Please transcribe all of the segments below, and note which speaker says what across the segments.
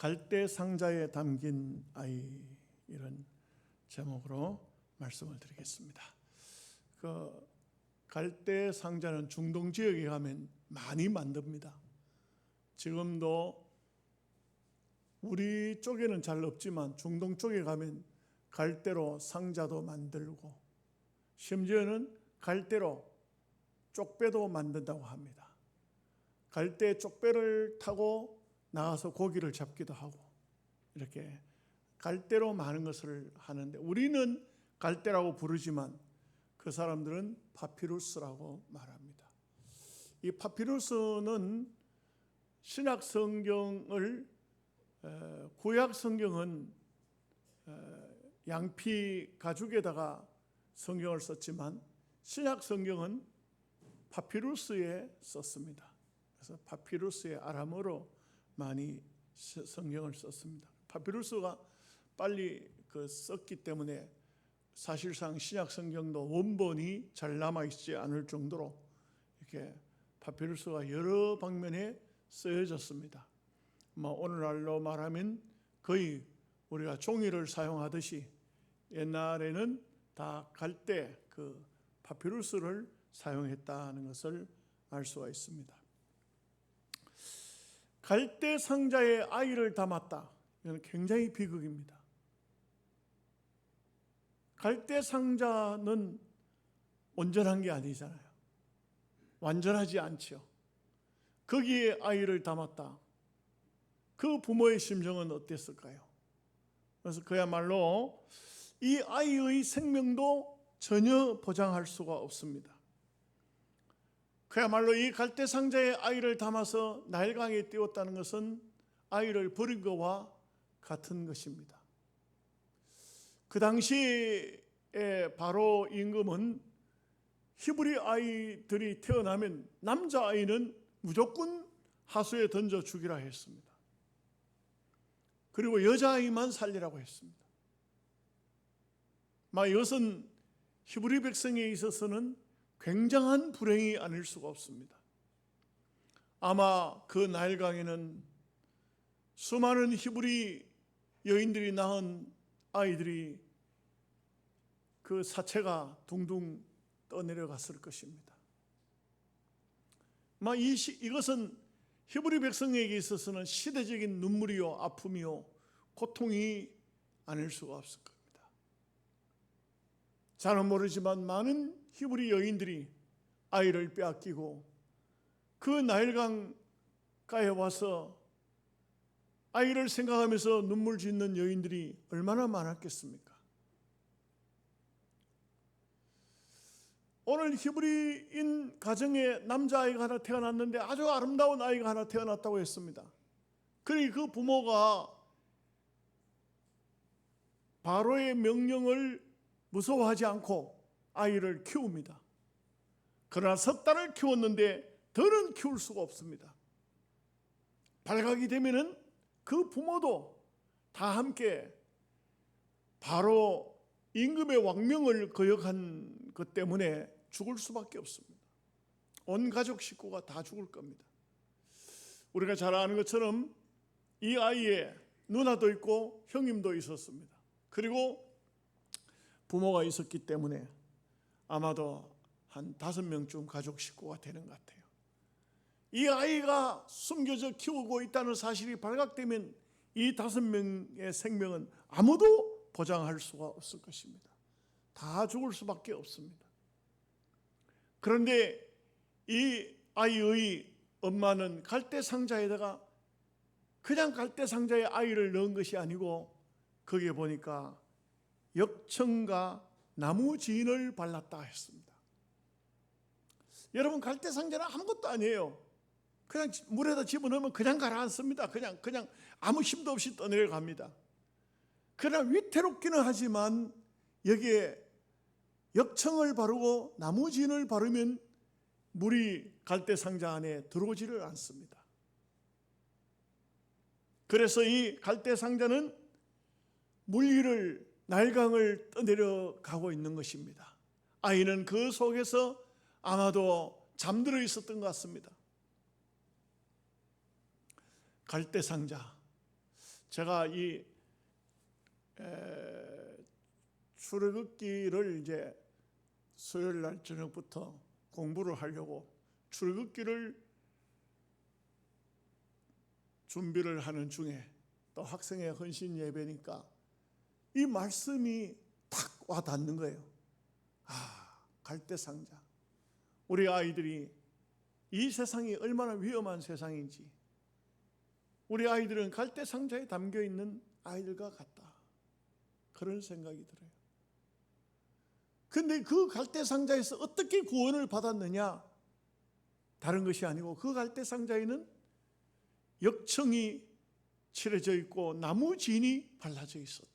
Speaker 1: 갈대 상자에 담긴 아이, 이런 제목으로 말씀을 드리겠습니다. 그 갈대 상자는 중동 지역에 가면 많이 만듭니다. 지금도 우리 쪽에는 잘 없지만 중동 쪽에 가면 갈대로 상자도 만들고 심지어는 갈대로 쪽배도 만든다고 합니다. 갈대 쪽배를 타고 나가서 고기를 잡기도 하고 이렇게 갈대로 많은 것을 하는데, 우리는 갈대라고 부르지만 그 사람들은 파피루스라고 말합니다. 이 파피루스는 신약 성경을, 구약 성경은 양피 가죽에다가 성경을 썼지만 신약 성경은 파피루스에 썼습니다. 그래서 파피루스의 아람어로 많이 성경을 썼습니다. 파피루스가 빨리 썼기 때문에 사실상 신약 성경도 원본이 잘 남아있지 않을 정도로 이렇게 파피루스가 여러 방면에 쓰여졌습니다. 오늘날로 말하면 거의 우리가 종이를 사용하듯이 옛날에는 다 갈대 파피루스를 사용했다는 것을 알 수가 있습니다. 갈대 상자에 아이를 담았다. 이건 굉장히 비극입니다. 갈대 상자는 온전한 게 아니잖아요. 완전하지 않죠. 거기에 아이를 담았다. 그 부모의 심정은 어땠을까요? 그래서 그야말로 이 아이의 생명도 전혀 보장할 수가 없습니다. 그야말로 이 갈대 상자에 아이를 담아서 나일강에 띄웠다는 것은 아이를 버린 것과 같은 것입니다. 그 당시에 바로 임금은 히브리 아이들이 태어나면 남자아이는 무조건 하수에 던져 죽이라 했습니다. 그리고 여자아이만 살리라고 했습니다. 이것은 히브리 백성에 있어서는 굉장한 불행이 아닐 수가 없습니다. 아마 그 나일강에는 수많은 히브리 여인들이 낳은 아이들이 그 사체가 둥둥 떠내려갔을 것입니다. 이것은 히브리 백성에게 있어서는 시대적인 눈물이요, 아픔이요, 고통이 아닐 수가 없을 겁니다. 잘은 모르지만 많은 히브리 여인들이 아이를 빼앗기고 그 나일강가에 와서 아이를 생각하면서 눈물 짓는 여인들이 얼마나 많았겠습니까? 오늘 히브리인 가정에 남자아이가 하나 태어났는데 아주 아름다운 아이가 하나 태어났다고 했습니다. 그러니 그 부모가 바로의 명령을 무서워하지 않고 아이를 키웁니다. 그러나 석 달을 키웠는데 더는 키울 수가 없습니다. 발각이 되면은 그 부모도 다 함께 바로 임금의 왕명을 거역한 것 때문에 죽을 수밖에 없습니다. 온 가족 식구가 다 죽을 겁니다. 우리가 잘 아는 것처럼 이 아이의 누나도 있고 형님도 있었습니다. 그리고 부모가 있었기 때문에 아마도 한 5명쯤 가족 식구가 되는 것 같아요. 이 아이가 숨겨져 키우고 있다는 사실이 발각되면 이 5명의 생명은 아무도 보장할 수가 없을 것입니다. 다 죽을 수밖에 없습니다. 그런데 이 아이의 엄마는 갈대 상자에다가 그냥 갈대 상자에 아이를 넣은 것이 아니고 거기에 보니까 역청과 나무 진을 발랐다 했습니다. 여러분, 갈대 상자는 아무것도 아니에요. 그냥 물에다 집어넣으면 그냥 가라앉습니다. 그냥 아무 힘도 없이 떠내려갑니다. 그러나 위태롭기는 하지만 여기에 역청을 바르고 나무진을 바르면 물이 갈대 상자 안에 들어오지를 않습니다. 그래서 이 갈대 상자는 물 위를 나일강을 떠내려가고 있는 것입니다. 아이는 그 속에서 아마도 잠들어 있었던 것 같습니다. 갈대 상자, 제가 이 출애굽기를 이제 수요일 날 저녁부터 공부를 하려고 출애굽기를 준비를 하는 중에 또 학생의 헌신 예배니까 이 말씀이 탁 와닿는 거예요. 갈대상자. 우리 아이들이 이 세상이 얼마나 위험한 세상인지, 우리 아이들은 갈대상자에 담겨있는 아이들과 같다, 그런 생각이 들어요. 근데 그 갈대상자에서 어떻게 구원을 받았느냐? 다른 것이 아니고 그 갈대상자에는 역청이 칠해져 있고 나무 진이 발라져 있었다.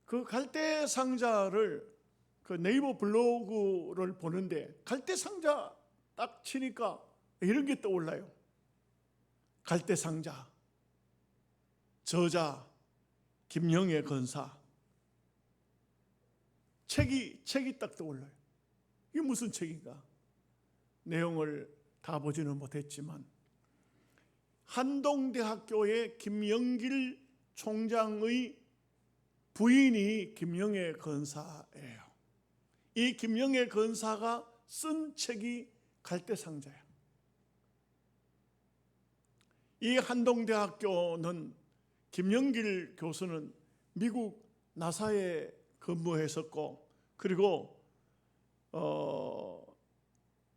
Speaker 1: 그 갈대상자를 그 네이버 블로그를 보는데 갈대상자 딱 치니까 이런 게 떠올라요. 갈대상자, 저자 김영애 건사. 책이 딱 떠올라요. 이게 무슨 책인가? 내용을 다 보지는 못했지만 한동대학교의 김영길 총장의 부인이 김영애 건사예요. 이 김영애 건사가 쓴 책이 갈대상자예요. 이 한동대학교는 김영길 교수는 미국 나사에 근무했었고, 그리고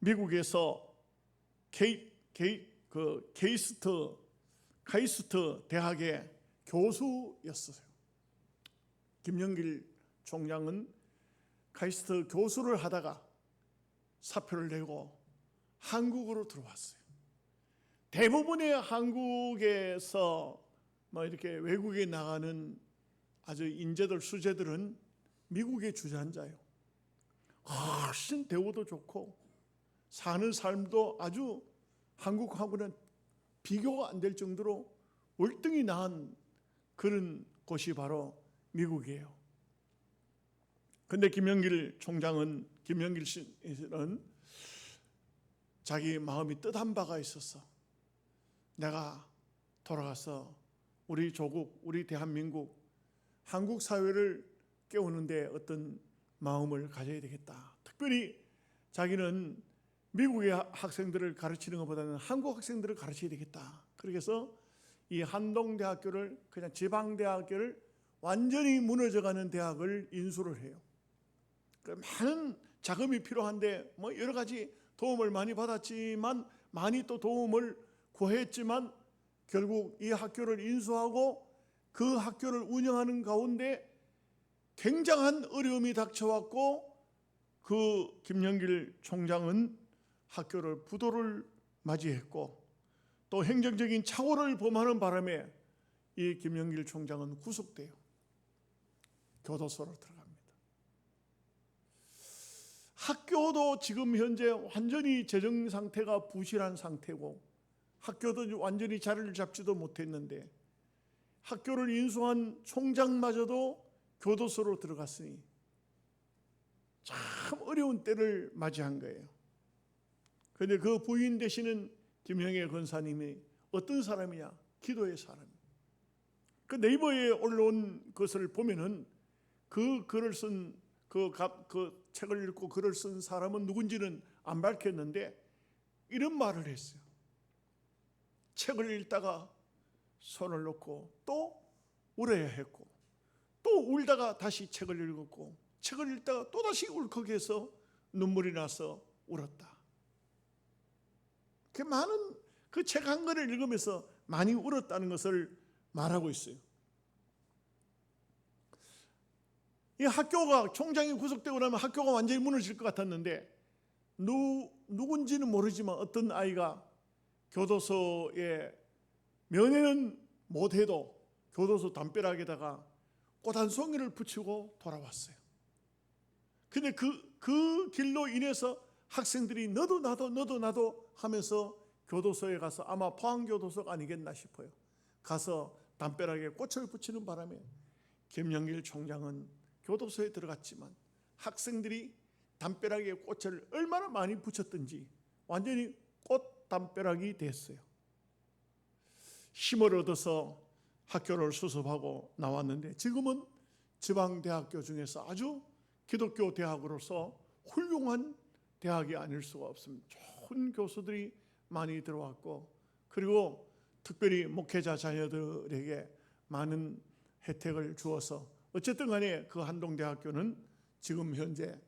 Speaker 1: 미국에서 카이스트 대학의 교수였어요. 김영길 총장은 카이스트 교수를 하다가 사표를 내고 한국으로 들어왔어요. 대부분의 한국에서 이렇게 외국에 나가는 아주 인재들, 수재들은 미국의 주전자예요. 훨씬 대우도 좋고 사는 삶도 아주 한국하고는 비교가 안 될 정도로 월등히 나은 그런 곳이 바로 미국이에요. 근데 김영길 씨는 자기 마음이 뜻한 바가 있었어. 내가 돌아가서 우리 조국, 우리 대한민국, 한국 사회를 깨우는데 어떤 마음을 가져야 되겠다. 특별히 자기는 미국의 학생들을 가르치는 것보다는 한국 학생들을 가르쳐야 되겠다. 그래서 이 한동대학교를, 그냥 지방대학교를 완전히 무너져가는 대학을 인수를 해요. 많은 자금이 필요한데 여러 가지 도움을 많이 받았지만, 많이 또 도움을 구했지만 결국 이 학교를 인수하고 그 학교를 운영하는 가운데 굉장한 어려움이 닥쳐왔고, 그 김영길 총장은 학교를 부도를 맞이했고 또 행정적인 착오를 범하는 바람에 이 김영길 총장은 구속돼요. 교도소로 들어갑니다. 학교도 지금 현재 완전히 재정 상태가 부실한 상태고 학교도 완전히 자리를 잡지도 못했는데 학교를 인수한 총장마저도 교도소로 들어갔으니 참 어려운 때를 맞이한 거예요. 그런데 그 부인 되시는 김영애 건사님이 어떤 사람이냐? 기도의 사람. 그 네이버에 올라온 것을 보면은 그 글을 쓴 그 책을 읽고 글을 쓴 사람은 누군지는 안 밝혔는데 이런 말을 했어요. 책을 읽다가 손을 놓고 또 울어야 했고 또 울다가 다시 책을 읽었고 책을 읽다가 또다시 울컥해서 눈물이 나서 울었다. 그 많은 그 책 한 권을 읽으면서 많이 울었다는 것을 말하고 있어요. 이 학교가, 총장이 구속되고 나면 학교가 완전히 무너질 것 같았는데 누군지는 모르지만 어떤 아이가 교도소에 면회는 못해도 교도소 담벼락에다가 꽃 한 송이를 붙이고 돌아왔어요. 근데 그 길로 인해서 학생들이 너도 나도 하면서 교도소에 가서, 아마 포항교도소가 아니겠나 싶어요. 가서 담벼락에 꽃을 붙이는 바람에 김영길 총장은 교도소에 들어갔지만 학생들이 담벼락에 꽃을 얼마나 많이 붙였든지 완전히 꽃 담벼락이 됐어요. 힘을 얻어서 학교를 수습하고 나왔는데 지금은 지방대학교 중에서 아주 기독교 대학으로서 훌륭한 대학이 아닐 수가 없습니다. 좋은 교수들이 많이 들어왔고, 그리고 특별히 목회자 자녀들에게 많은 혜택을 주어서 어쨌든 간에 그 한동대학교는 지금 현재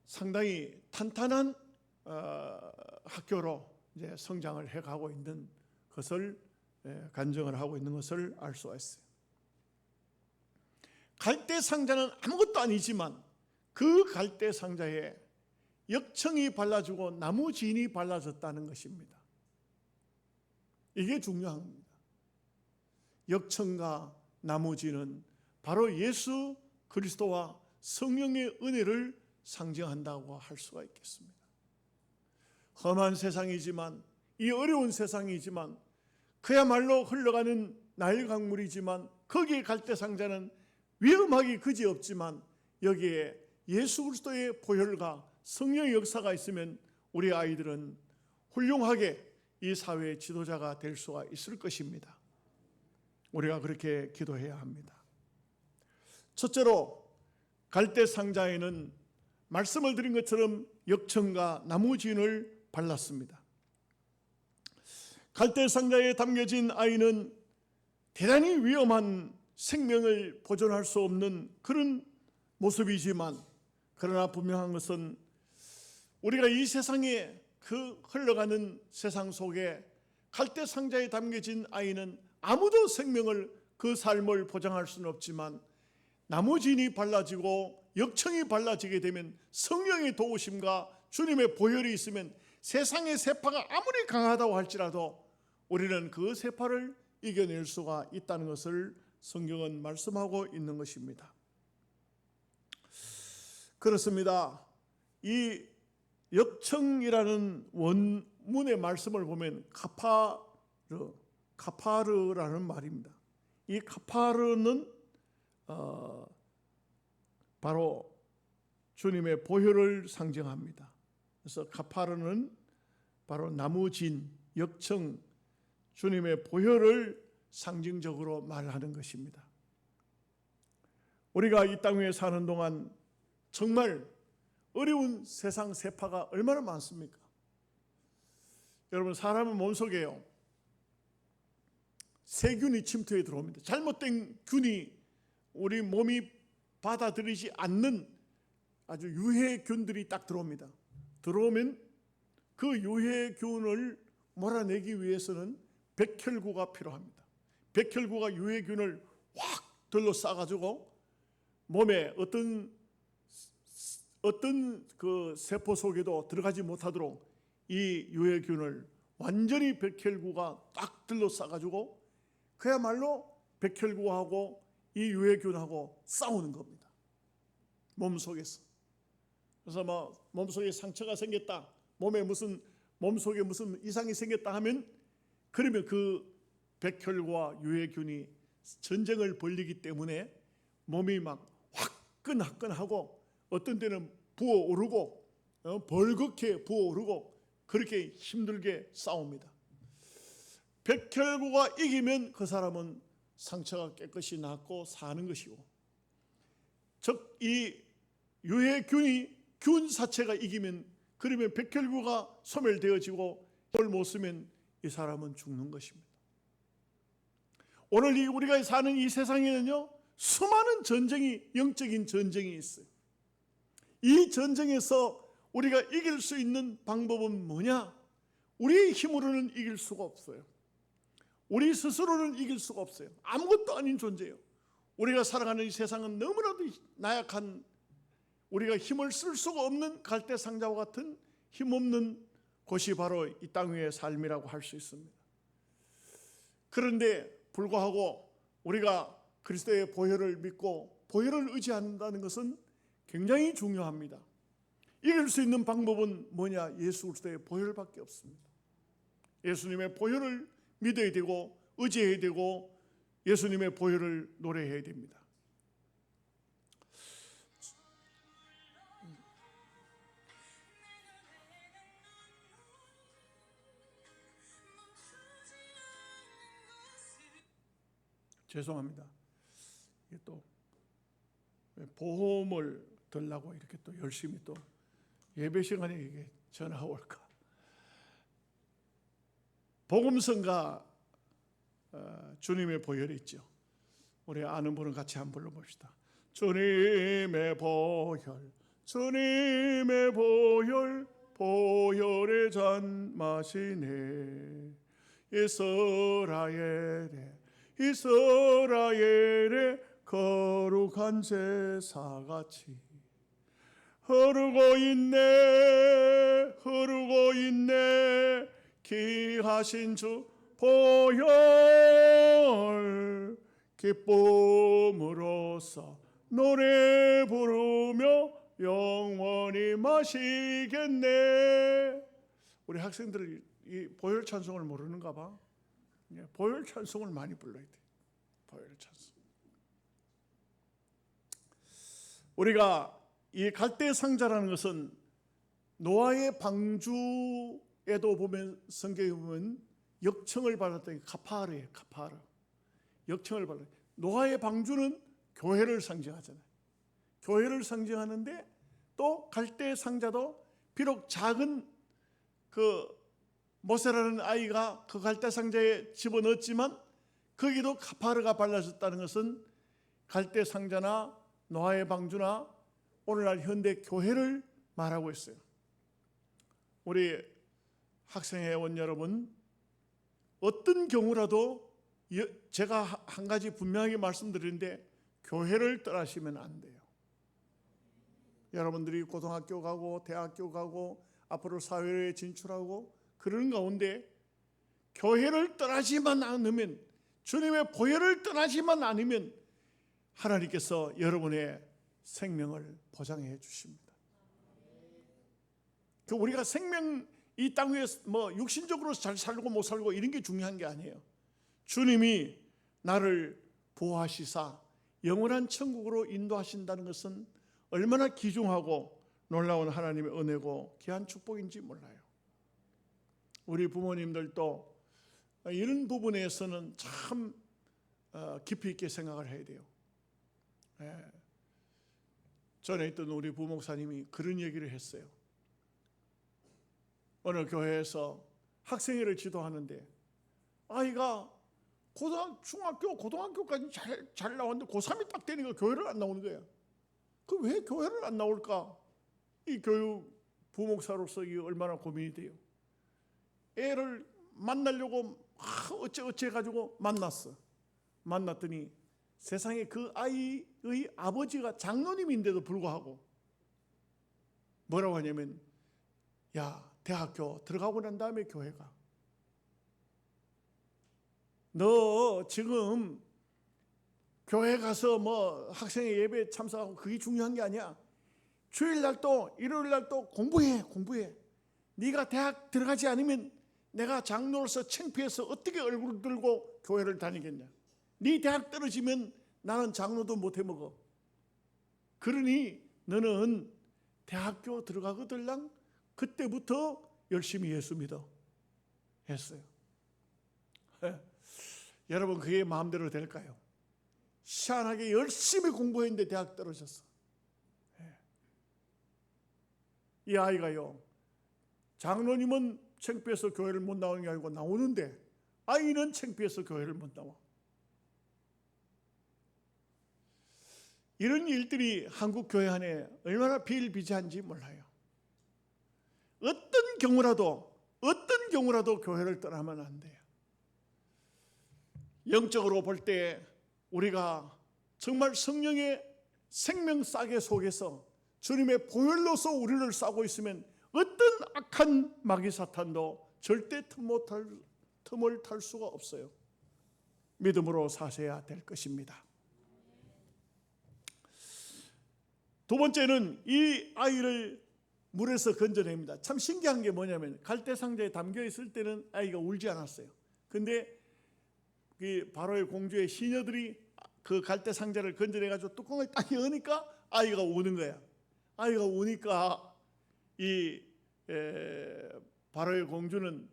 Speaker 1: 상당히 탄탄한 학교로 이제 성장을 해가고 있는 것을 간증을 하고 있는 것을 알 수가 있어요. 갈대 상자는 아무것도 아니지만 그 갈대 상자에 역청이 발라지고 나무 진이 발라졌다는 것입니다. 이게 중요합니다. 역청과 나무 진은 바로 예수 그리스도와 성령의 은혜를 상징한다고 할 수가 있겠습니다. 험한 세상이지만, 이 어려운 세상이지만, 그야말로 흘러가는 나일 강물이지만, 거기에 갈대 상자는 위험하기 그지없지만 여기에 예수 그리스도의 보혈과 성령의 역사가 있으면 우리 아이들은 훌륭하게 이 사회의 지도자가 될 수가 있을 것입니다. 우리가 그렇게 기도해야 합니다. 첫째로 갈대 상자에는 말씀을 드린 것처럼 역청과 나무 진을 발랐습니다. 갈대 상자에 담겨진 아이는 대단히 위험한 생명을 보존할 수 없는 그런 모습이지만, 그러나 분명한 것은 우리가 이 세상에 그 흘러가는 세상 속에 갈대 상자에 담겨진 아이는 아무도 생명을, 그 삶을 보장할 수는 없지만 나무 진이 발라지고 역청이 발라지게 되면, 성령의 도우심과 주님의 보혈이 있으면 세상의 세파가 아무리 강하다고 할지라도 우리는 그 세파를 이겨낼 수가 있다는 것을 성경은 말씀하고 있는 것입니다. 그렇습니다. 이 역청이라는 원문의 말씀을 보면 카파르라는 말입니다. 이 카파르는 바로 주님의 보혈을 상징합니다. 그래서 카파르는 바로 나무진, 역청, 주님의 보혈을 상징적으로 말하는 것입니다. 우리가 이 땅 위에 사는 동안 정말 어려운 세상 세파가 얼마나 많습니까? 여러분, 사람의 몸속에요, 세균이 침투해 들어옵니다. 잘못된 균이 우리 몸이 받아들이지 않는 아주 유해균들이 딱 들어옵니다. 들어오면 그 유해균을 몰아내기 위해서는 백혈구가 필요합니다. 백혈구가 유해균을 확 둘러싸가지고 몸에 어떤 그 세포 속에도 들어가지 못하도록 이 유해균을 완전히 백혈구가 딱 둘러싸가지고 그야말로 백혈구하고 이 유해균하고 싸우는 겁니다. 몸속에서. 그래서 뭐 몸속에 상처가 생겼다, 몸속에 무슨 이상이 생겼다 하면, 그러면 그 백혈구와 유해균이 전쟁을 벌이기 때문에 몸이 막 화끈화끈하고 어떤 때는 부어오르고 벌겋게 부어오르고 그렇게 힘들게 싸웁니다. 백혈구가 이기면 그 사람은 상처가 깨끗이 낫고 사는 것이고, 즉 이 유해균이 균 사체가 이기면, 그러면 백혈구가 소멸되어지고 힘을 못 쓰면 이 사람은 죽는 것입니다. 오늘 우리가 사는 이 세상에는요, 수많은 전쟁이, 영적인 전쟁이 있어요. 이 전쟁에서 우리가 이길 수 있는 방법은 뭐냐? 우리의 힘으로는 이길 수가 없어요. 우리 스스로는 이길 수가 없어요. 아무것도 아닌 존재예요. 우리가 살아가는 이 세상은 너무나도 나약한, 우리가 힘을 쓸 수가 없는 갈대 상자와 같은 힘없는 곳이 바로 이 땅 위의 삶이라고 할 수 있습니다. 그런데 불구하고 우리가 그리스도의 보혈을 믿고 보혈을 의지한다는 것은 굉장히 중요합니다. 이길 수 있는 방법은 뭐냐? 예수 그리스도의 보혈밖에 없습니다. 예수님의 보혈을 믿어야 되고 의지해야 되고 예수님의 보혈을 노래해야 됩니다. 죄송합니다. 이게 또 보험을 들라고 이렇게 또 열심히 또 예배 시간에 이게 전화가 올까? 복음성가 주님의 보혈이 있죠. 우리 아는 분은 같이 한번 불러봅시다. 주님의 보혈, 주님의 보혈, 보혈의 잔 마시네. 이스라엘의 거룩한 제사같이 흐르고 있네 귀하신 주 보혈 기쁨으로써 노래 부르며 영원히 마시겠네. 우리 학생들이 이 보혈 찬송을 모르는가 봐. 보혈 찬송을 많이 불러야 돼. 보혈 찬송. 우리가 이 갈대 상자라는 것은 노아의 방주에도 보면 성경에 보면 역청을 받았던 카파르예요. 카파르. 역청을 받았. 노아의 방주는 교회를 상징하잖아요. 교회를 상징하는데 또 갈대 상자도 비록 작은 그 모세라는 아이가 그 갈대 상자에 집어넣었지만 거기도 카파르가 발라졌다는 것은 갈대 상자나 노아의 방주나 오늘날 현대 교회를 말하고 있어요. 우리 학생회원 여러분, 어떤 경우라도 제가 한 가지 분명하게 말씀드리는데 교회를 떠나시면 안 돼요. 여러분들이 고등학교 가고 대학교 가고 앞으로 사회에 진출하고 그런 가운데 교회를 떠나지만 않으면, 주님의 보혈을 떠나지만 않으면 하나님께서 여러분의 생명을 보장해 주십니다. 그 우리가 생명 이 땅 위에 뭐 육신적으로 잘 살고 못 살고 이런 게 중요한 게 아니에요. 주님이 나를 보호하시사 영원한 천국으로 인도하신다는 것은 얼마나 귀중하고 놀라운 하나님의 은혜고 귀한 축복인지 몰라요. 우리 부모님들도 이런 부분에서는 참 깊이 있게 생각을 해야 돼요. 전에 있던 우리 부목사님이 그런 얘기를 했어요. 어느 교회에서 학생회를 지도하는데 아이가 중학교, 고등학교까지 잘 나왔는데 고3이 딱 되니까 교회를 안 나오는 거야. 그 왜 교회를 안 나올까? 이 교육 부목사로서 이게 얼마나 고민이 돼요. 애를 만나려고 어째 해가지고 만났더니 세상에 그 아이의 아버지가 장로님인데도 불구하고 뭐라고 하냐면, 야, 대학교 들어가고 난 다음에 교회가, 너 지금 교회 가서 뭐 학생회 예배 참석하고 그게 중요한 게 아니야. 주일날도 일요일날도 공부해. 네가 대학 들어가지 않으면 내가 장로로서 창피해서 어떻게 얼굴 들고 교회를 다니겠냐. 네 대학 떨어지면 나는 장로도 못 해먹어. 그러니 너는 대학교 들어가거들랑 그때부터 열심히 예수 믿어 했어요. 여러분, 그게 마음대로 될까요? 희한하게 열심히 공부했는데 대학 떨어졌어. 이 아이가요, 장로님은 창피해서 교회를 못 나오는 게 아니고 나오는데 아이는 창피해서 교회를 못 나와. 이런 일들이 한국 교회 안에 얼마나 비일비재한지 몰라요. 어떤 경우라도 교회를 떠나면 안 돼요. 영적으로 볼 때 우리가 정말 성령의 생명 싸개 속에서 주님의 보혈로서 우리를 싸고 있으면 어떤 악한 마귀 사탄도 절대 틈을 탈 수가 없어요. 믿음으로 사셔야 될 것입니다. 두 번째는 이 아이를 물에서 건져냅니다. 참 신기한 게 뭐냐면 갈대 상자에 담겨 있을 때는 아이가 울지 않았어요. 근데 바로의 공주의 시녀들이 그 갈대 상자를 건져내가지고 뚜껑을 딱 여니까 아이가 우는 거야. 아이가 우니까 이 바로의 공주는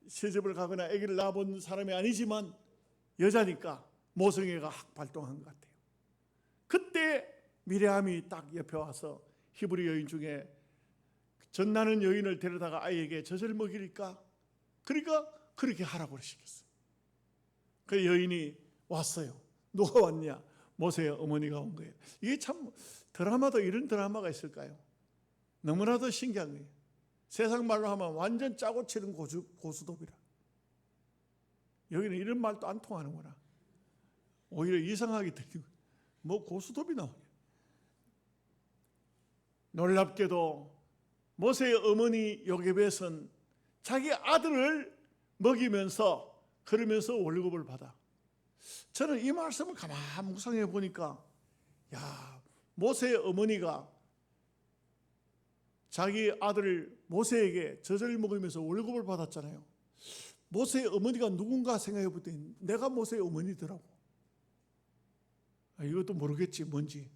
Speaker 1: 시집을 가거나 아기를 낳아본 사람이 아니지만 여자니까 모성애가 확 발동한 것 같아요. 그때 미레암이 딱 옆에 와서 히브리 여인 중에 전나는 여인을 데려다가 아이에게 젖을 먹이니까 그러니까 그렇게 하라고 그러시겠어요. 그 여인이 왔어요. 누가 왔냐? 모세의 어머니가 온 거예요. 이게 참 드라마도 이런 드라마가 있을까요? 너무나도 신기한 거예요. 세상 말로 하면 완전 짜고 치는 고수톱이라. 여기는 이런 말도 안 통하는구나. 오히려 이상하게 들리고 뭐 고수톱이 나오냐. 놀랍게도 모세의 어머니 요게벳은 자기 아들을 먹이면서 그러면서 월급을 받아. 저는 이 말씀을 가만 묵상해 보니까 야, 모세의 어머니가 자기 아들 모세에게 젖을 먹이면서 월급을 받았잖아요. 모세의 어머니가 누군가 생각해 볼 때 내가 모세의 어머니더라고. 이것도 모르겠지 뭔지.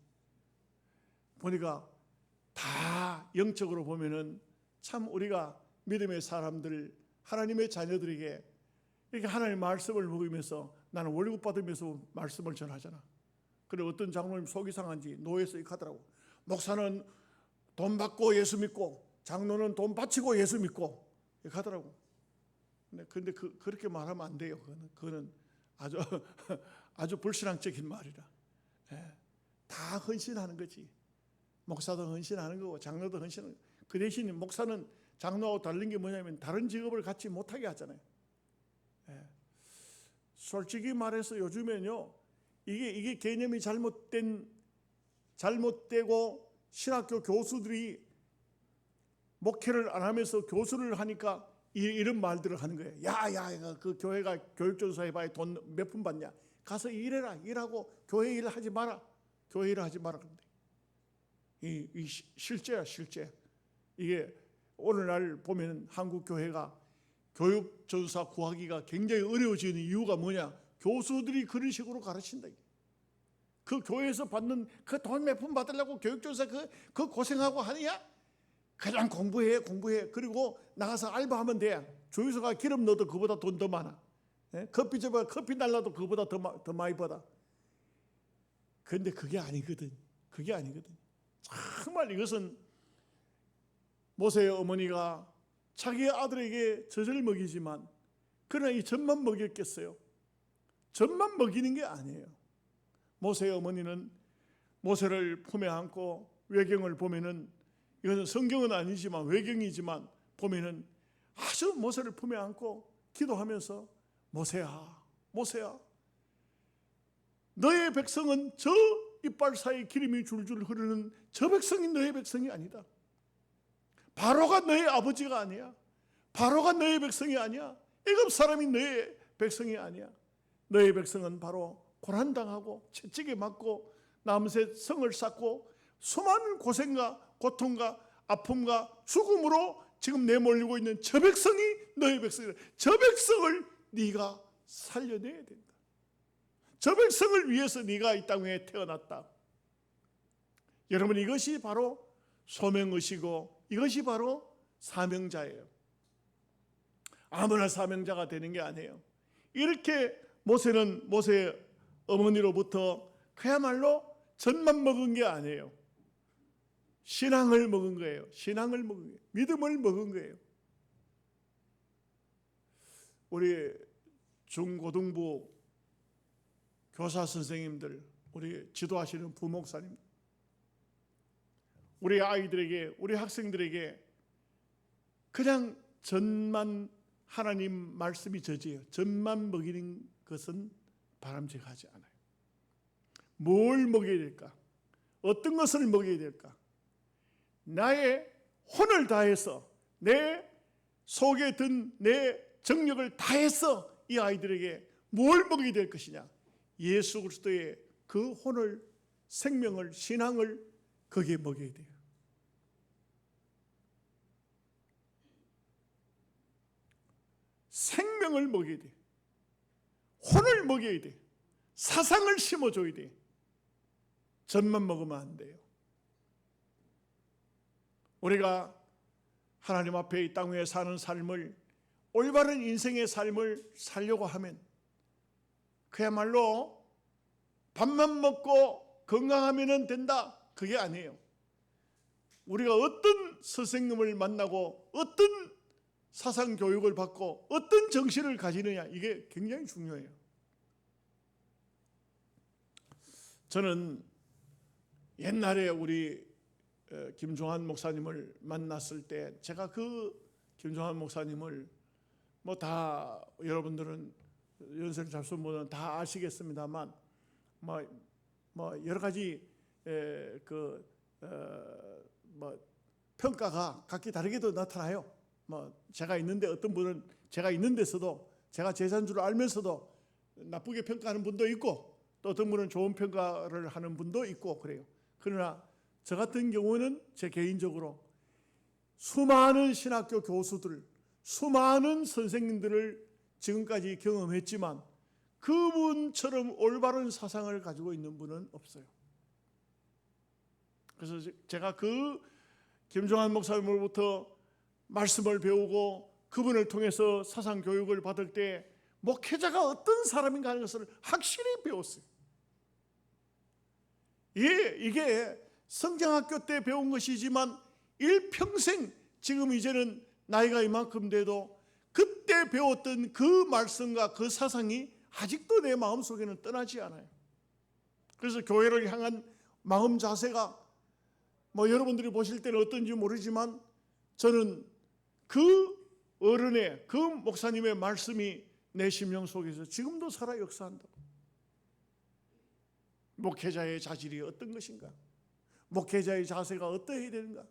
Speaker 1: 보니까 다 영적으로 보면은 참 우리가 믿음의 사람들, 하나님의 자녀들에게 이렇게 하나님의 말씀을 먹으면서 나는 월급 받으면서 말씀을 전하잖아. 그래 어떤 장로님 속이 상한지 노예에서 이렇게 하더라고. 목사는 돈 받고 예수 믿고 장로는 돈 바치고 예수 믿고 이렇게 하더라고. 근데 그렇게 말하면 안 돼요. 그거는 아주 불신앙적인 말이라. 다 헌신하는 거지. 목사도 헌신하는 거고 장로도 헌신하는 거고. 그 대신 목사는 장로하고 다른 게 뭐냐면 다른 직업을 갖지 못하게 하잖아요. 솔직히 말해서 요즘에는요 이게 개념이 잘못되고 신학교 교수들이 목회를 안 하면서 교수를 하니까 이런 말들을 하는 거예요. 야, 그 교회가 교육전수 해봐야 돈 몇 푼 받냐? 가서 일해라. 일하고 교회 일을 하지 마라. 교회 일을 하지 마라. 그런데 이 실제야, 실제. 이게 오늘날 보면 한국 교회가 교육전사 구하기가 굉장히 어려워지는 이유가 뭐냐? 교수들이 그런 식으로 가르친다. 그 교회에서 받는 그 돈 몇 푼 받으려고 교육전사 그 고생하고 하느냐? 그냥 공부해. 그리고 나가서 알바하면 돼. 주유소가 기름 넣어도 그보다 돈 더 많아. 커피숍에 커피 날라도 그보다 더 많이 받아. 그런데 그게 아니거든. 정말 이것은 모세의 어머니가 자기 아들에게 젖을 먹이지만 그러나 이 젖만 먹였겠어요? 젖만 먹이는 게 아니에요. 모세의 어머니는 모세를 품에 안고 외경을 보면은 이것은 성경은 아니지만 외경이지만 보면은 아주 모세를 품에 안고 기도하면서 모세야 너의 백성은 저 이빨 사이 기름이 줄줄 흐르는 저 백성이 너의 백성이 아니다. 바로가 너의 아버지가 아니야. 바로가 너의 백성이 아니야. 애굽 사람이 너의 백성이 아니야. 너의 백성은 바로 고난당하고 채찍에 맞고 나무새 성을 쌓고 수많은 고생과 고통과 아픔과 죽음으로 지금 내몰리고 있는 저 백성이 너의 백성이다. 저 백성을 네가 살려내야 된다. 저 백성을 위해서 네가 이 땅에 태어났다. 여러분 이것이 바로 소명의식이고 이것이 바로 사명자예요. 아무나 사명자가 되는 게 아니에요. 이렇게 모세는 모세의 어머니로부터 그야말로 젖만 먹은 게 아니에요. 신앙을 먹은 거예요. 믿음을 먹은 거예요. 우리 중고등부 교사 선생님들, 우리 지도하시는 부목사님, 우리 아이들에게, 우리 학생들에게 그냥 젖만 하나님 말씀이 젖이에요. 젖만 먹이는 것은 바람직하지 않아요. 뭘 먹여야 될까? 어떤 것을 먹여야 될까? 나의 혼을 다해서 내 속에 든 내 정력을 다해서 이 아이들에게 뭘 먹여야 될 것이냐? 예수 그리스도의 그 혼을, 생명을, 신앙을 거기에 먹여야 돼요. 생명을 먹여야 돼. 혼을 먹여야 돼. 사상을 심어줘야 돼. 젖만 먹으면 안 돼요. 우리가 하나님 앞에 이 땅 위에 사는 삶을, 올바른 인생의 삶을 살려고 하면 그야말로 밥만 먹고 건강하면 된다, 그게 아니에요. 우리가 어떤 선생님을 만나고 어떤 사상 교육을 받고 어떤 정신을 가지느냐, 이게 굉장히 중요해요. 저는 옛날에 우리 김종환 목사님을 만났을 때, 제가 그 김종환 목사님을 뭐 다 여러분들은 연세를 잡수면 다 아시겠습니다만 뭐 여러 가지 평가가 각기 다르게도 나타나요. 뭐 제가 있는데 어떤 분은 제가 있는 데서도 제가 제자인 줄 알면서도 나쁘게 평가하는 분도 있고, 또 어떤 분은 좋은 평가를 하는 분도 있고 그래요. 그러나 저 같은 경우는 제 개인적으로 수많은 신학교 교수들, 수많은 선생님들을 지금까지 경험했지만 그분처럼 올바른 사상을 가지고 있는 분은 없어요. 그래서 제가 그 김종환 목사님으로부터 말씀을 배우고 그분을 통해서 사상 교육을 받을 때 목회자가 어떤 사람인가 하는 것을 확실히 배웠어요. 이게 성장학교 때 배운 것이지만 일평생, 지금 이제는 나이가 이만큼 돼도 그때 배웠던 그 말씀과 그 사상이 아직도 내 마음속에는 떠나지 않아요. 그래서 교회를 향한 마음 자세가 뭐 여러분들이 보실 때는 어떤지 모르지만 저는 그 어른의, 그 목사님의 말씀이 내 심령 속에서 지금도 살아 역사한다. 목회자의 자질이 어떤 것인가? 목회자의 자세가 어떠해야 되는가?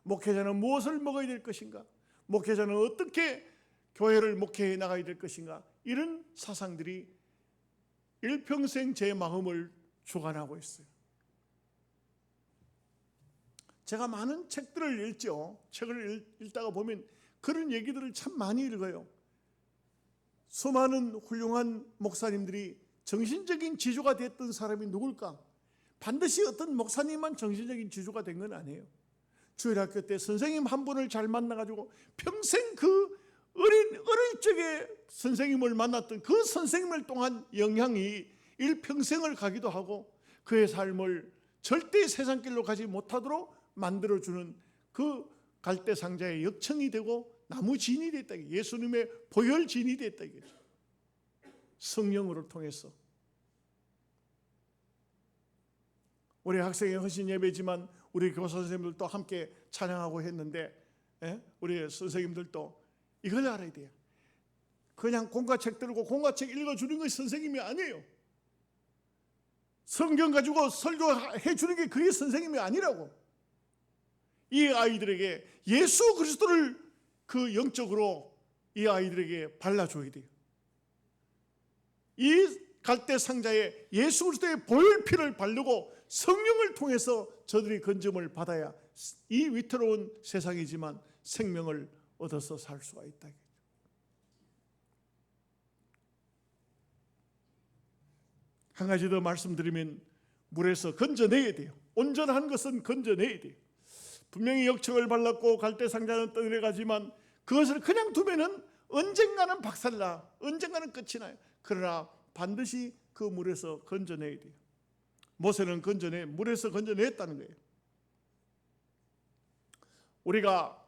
Speaker 1: 목회자는 무엇을 먹어야 될 것인가? 목회자는 어떻게 교회를 목회해 나가야 될 것인가? 이런 사상들이 일평생 제 마음을 주관하고 있어요. 제가 많은 책들을 읽죠. 책을 읽다가 보면 그런 얘기들을 참 많이 읽어요. 수많은 훌륭한 목사님들이 정신적인 지주가 됐던 사람이 누굴까? 반드시 어떤 목사님만 정신적인 지주가 된 건 아니에요. 주일학교 때 선생님 한 분을 잘 만나가지고 평생 그 어릴 적에 선생님을 만났던 그 선생님을 통한 영향이 일평생을 가기도 하고 그의 삶을 절대 세상길로 가지 못하도록 만들어주는 그 갈대상자의 역청이 되고 나무진이 됐다. 예수님의 보혈진이 됐다. 성령으로 통해서. 우리 학생의 헌신 예배지만 우리 교사 선생님들도 함께 찬양하고 했는데, 우리 선생님들도 이걸 알아야 돼요. 그냥 공과책 들고 공과책 읽어주는 것이 선생님이 아니에요. 성경 가지고 설교해 주는 게 그게 선생님이 아니라고. 이 아이들에게 예수 그리스도를 그 영적으로 이 아이들에게 발라줘야 돼요. 이 갈대 상자에 예수 그리스도의 보혈피를 바르고 성령을 통해서 저들이 건짐을 받아야 이 위태로운 세상이지만 생명을 얻어서 살 수가 있다. 한 가지 더 말씀드리면 물에서 건져내야 돼요. 온전한 것은 건져내야 돼요. 분명히 역청을 발랐고 갈대상자는 떠내려가지만 그것을 그냥 두면은 언젠가는 박살나, 언젠가는 끝이 나요. 그러나 반드시 그 물에서 건져내야 돼요. 모세는 물에서 건져냈다는 거예요. 우리가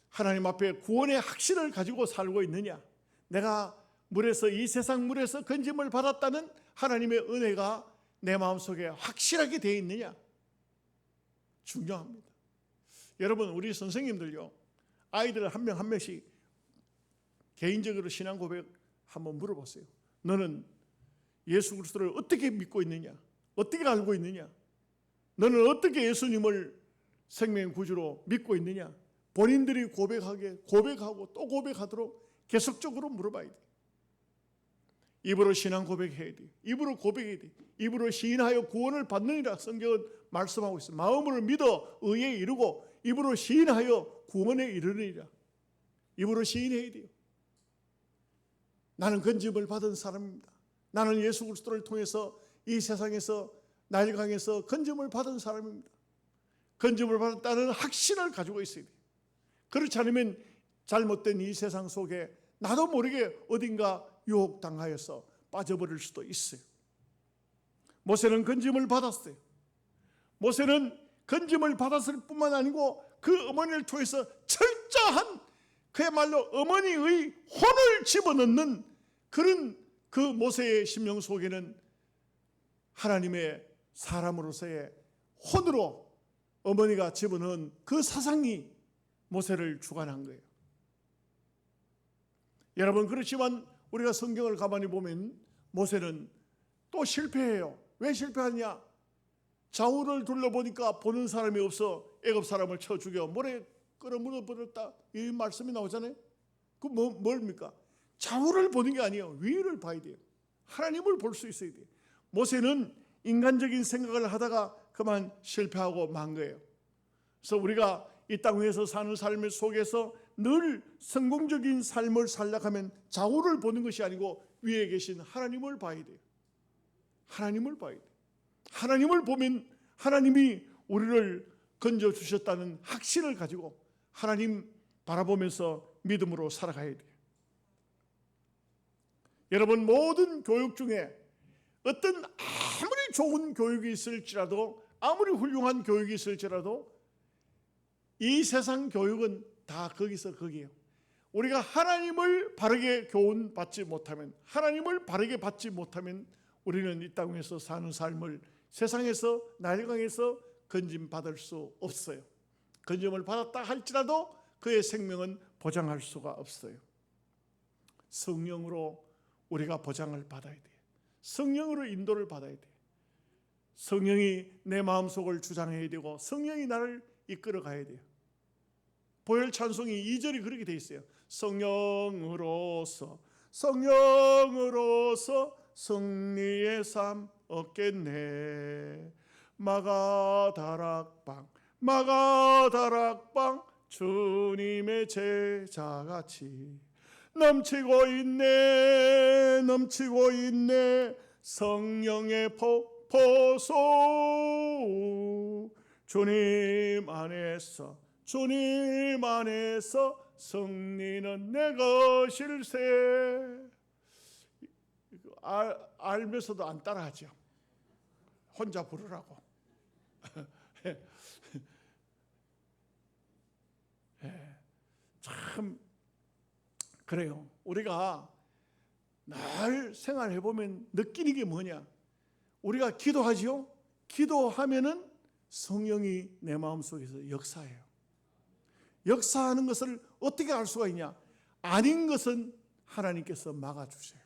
Speaker 1: 하나님 앞에 구원의 확신을 가지고 살고 있느냐? 내가 물에서, 이 세상 물에서 건짐을 받았다는 하나님의 은혜가 내 마음속에 확실하게 되어 있느냐? 중요합니다. 여러분, 우리 선생님들요, 아이들 한 명 한 명씩 개인적으로 신앙 고백 한번 물어보세요. 너는 예수 그리스도를 어떻게 믿고 있느냐? 어떻게 알고 있느냐? 너는 어떻게 예수님을 생명 구주로 믿고 있느냐? 본인들이 고백하고 또 고백하도록 계속적으로 물어봐야 돼. 입으로 신앙 고백해야 돼. 입으로 고백해야 돼. 입으로 시인하여 구원을 받느니라 성경은 말씀하고 있어요. 마음으로 믿어 의에 이르고 입으로 시인하여 구원에 이르느니라. 입으로 시인해야 돼요. 나는 건짐을 받은 사람입니다. 나는 예수 그리스도를 통해서 이 세상에서 나일강에서 건짐을 받은 사람입니다. 건짐을 받았다는 확신을 가지고 있어야 돼요. 그렇지 않으면 잘못된 이 세상 속에 나도 모르게 어딘가 유혹당하여서 빠져버릴 수도 있어요. 모세는 건짐을 받았어요. 모세는 건짐을 받았을 뿐만 아니고 그 어머니를 통해서 철저한 그야말로 어머니의 혼을 집어넣는 그런 그 모세의 심령 속에는 하나님의 사람으로서의 혼으로 어머니가 집어넣은 그 사상이 모세를 주관한 거예요. 여러분, 그렇지만 우리가 성경을 가만히 보면 모세는 또 실패해요. 왜 실패하냐? 좌우를 둘러보니까 보는 사람이 없어 애굽 사람을 쳐 죽여 모래 끌어 물어버렸다, 이 말씀이 나오잖아요. 그 뭡니까? 좌우를 보는 게 아니에요. 위를 봐야 돼요. 하나님을 볼 수 있어야 돼요. 모세는 인간적인 생각을 하다가 그만 실패하고 만 거예요. 그래서 우리가 이 땅 위에서 사는 삶 속에서 늘 성공적인 삶을 살려가면 좌우를 보는 것이 아니고 위에 계신 하나님을 봐야 돼요. 하나님을 봐야 돼요. 하나님을 보면 하나님이 우리를 건져주셨다는 확신을 가지고 하나님 바라보면서 믿음으로 살아가야 돼요. 여러분, 모든 교육 중에 어떤 아무리 좋은 교육이 있을지라도, 아무리 훌륭한 교육이 있을지라도 이 세상 교육은 다 거기서 거기에요. 우리가 하나님을 바르게 교훈받지 못하면, 하나님을 바르게 받지 못하면 우리는 이 땅에서 사는 삶을 세상에서 나일강에서 건짐받을 수 없어요. 건짐을 받았다 할지라도 그의 생명은 보장할 수가 없어요. 성령으로 우리가 보장을 받아야 돼요. 성령으로 인도를 받아야 돼요. 성령이 내 마음속을 주장해야 되고 성령이 나를 이끌어 가야 돼요. 보혈 찬송이 2절이 그렇게 돼 있어요. 성령으로서 승리의 삶 얻겠네. 마가다락방 주님의 제자같이 넘치고 있네 성령의 폭포수. 주님 안에서 승리는 내 것일세. 알면서도 안 따라하죠. 혼자 부르라고. 참 그래요. 우리가 날 생활해 보면 느끼는 게 뭐냐? 우리가 기도하지요. 기도하면은 성령이 내 마음속에서 역사해요. 역사하는 것을 어떻게 알 수가 있냐? 아닌 것은 하나님께서 막아주세요.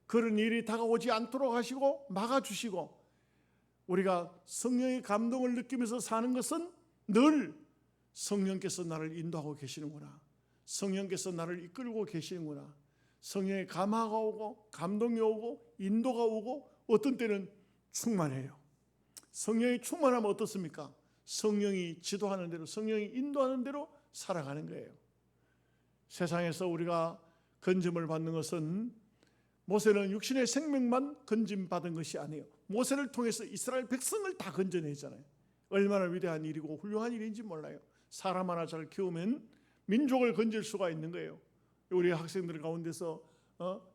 Speaker 1: 그런 일이 다가오지 않도록 하시고 막아주시고, 우리가 성령의 감동을 느끼면서 사는 것은 늘 성령께서 나를 인도하고 계시는구나, 성령께서 나를 이끌고 계시는구나, 성령의 감화가 오고 감동이 오고 인도가 오고 어떤 때는 충만해요. 성령이 충만하면 어떻습니까? 성령이 지도하는 대로, 성령이 인도하는 대로 살아가는 거예요. 세상에서 우리가 건짐을 받는 것은, 모세는 육신의 생명만 건짐받은 것이 아니에요. 모세를 통해서 이스라엘 백성을 다 건져내잖아요. 얼마나 위대한 일이고 훌륭한 일인지 몰라요. 사람 하나 잘 키우면 민족을 건질 수가 있는 거예요. 우리 학생들 가운데서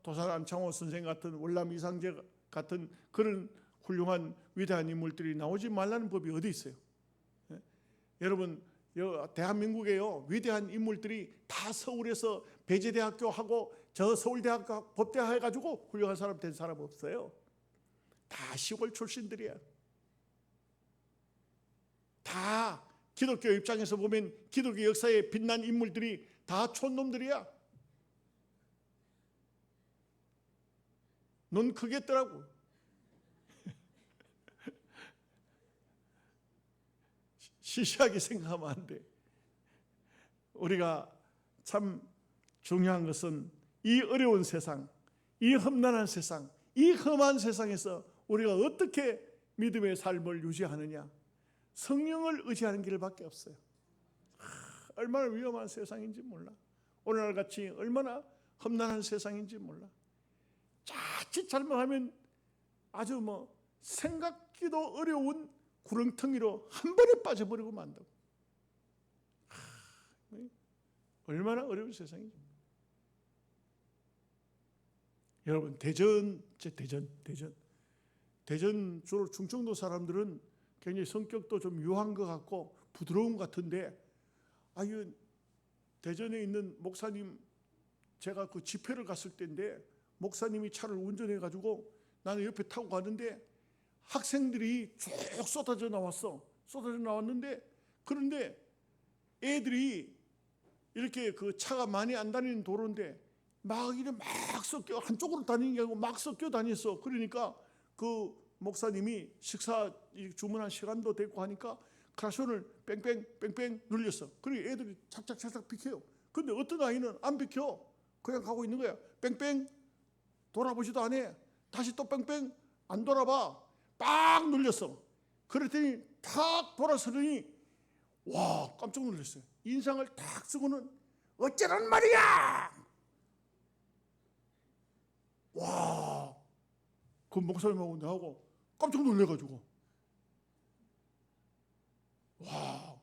Speaker 1: 도산 안창호 선생 같은, 월남 이상재 같은 그런 훌륭한 위대한 인물들이 나오지 말라는 법이 어디 있어요? 여러분, 대한민국에요, 위대한 인물들이 다 서울에서 배재대학교 하고 저 서울대학교 법대학 해가지고 훌륭한 사람 된 사람 없어요. 다 시골 출신들이야. 다 기독교 입장에서 보면 기독교 역사에 빛난 인물들이 다 촌놈들이야. 눈 크게 뜨라고. 시시하게 생각하면 안 돼. 우리가 참 중요한 것은 이 어려운 세상, 이 험난한 세상, 이 험한 세상에서 우리가 어떻게 믿음의 삶을 유지하느냐. 성령을 의지하는 길밖에 없어요. 얼마나 위험한 세상인지 몰라. 오늘날같이 얼마나 험난한 세상인지 몰라. 자칫 잘못하면 아주 생각지도 어려운 구렁텅이로 한 번에 빠져버리고 만다고. 얼마나 어려운 세상이죠. 여러분 대전 주로 충청도 사람들은 굉장히 성격도 좀 유한 것 같고 부드러운 것 같은데 이 대전에 있는 목사님 제가 그 집회를 갔을 때인데 목사님이 차를 운전해 가지고 나는 옆에 타고 가는데 학생들이 쭉 쏟아져 나왔는데 그런데 애들이 이렇게 그 차가 많이 안 다니는 도로인데 막 섞여 한쪽으로 다니는 게 아니고 막 섞여 다녔어. 그러니까 그 목사님이 식사 주문한 시간도 됐고 하니까 크라션을 뺑뺑 눌렸어. 그리고 애들이 착착 비켜요. 근데 어떤 아이는 안 비켜. 그냥 가고 있는 거야. 뺑뺑 돌아보지도 안 해. 다시 또 뺑뺑 안 돌아봐. 빡 눌렸어. 그랬더니 탁 돌아서더니 와 깜짝 놀랐어요. 인상을 탁 쓰고는 어쩌란 말이야. 와, 그 목사님하고 나하고 깜짝 놀래가지고 와,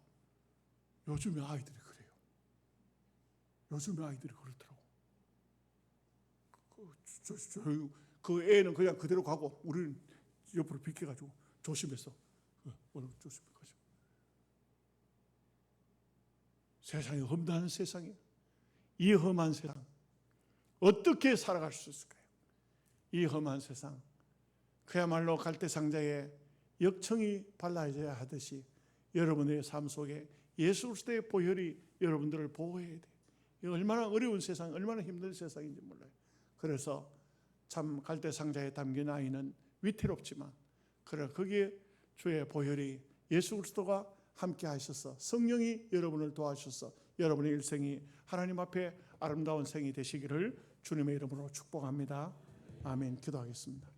Speaker 1: 요즘에 아이들이 그래요. 요즘에 아이들이 그렇더라고. 그 애는 그냥 그대로 가고 우리는 옆으로 비켜가지고 조심했어. 오늘 조심해가지고. 세상이 험난한 세상이에요. 이 험한 세상 어떻게 살아갈 수 있을까요? 이 험한 세상 그야말로 갈대상자에 역청이 발라져야 하듯이 여러분의 삶 속에 예수 그리스도의 보혈이 여러분들을 보호해야 돼요. 이 얼마나 어려운 세상, 얼마나 힘든 세상인지 몰라요. 그래서 참 갈대상자에 담긴 아이는 위태롭지만 그래 거기에 주의 보혈이 예수 그리스도가 함께 하셔서 성령이 여러분을 도와주셔서 여러분의 일생이 하나님 앞에 아름다운 생이 되시기를 주님의 이름으로 축복합니다. 아멘. 기도하겠습니다.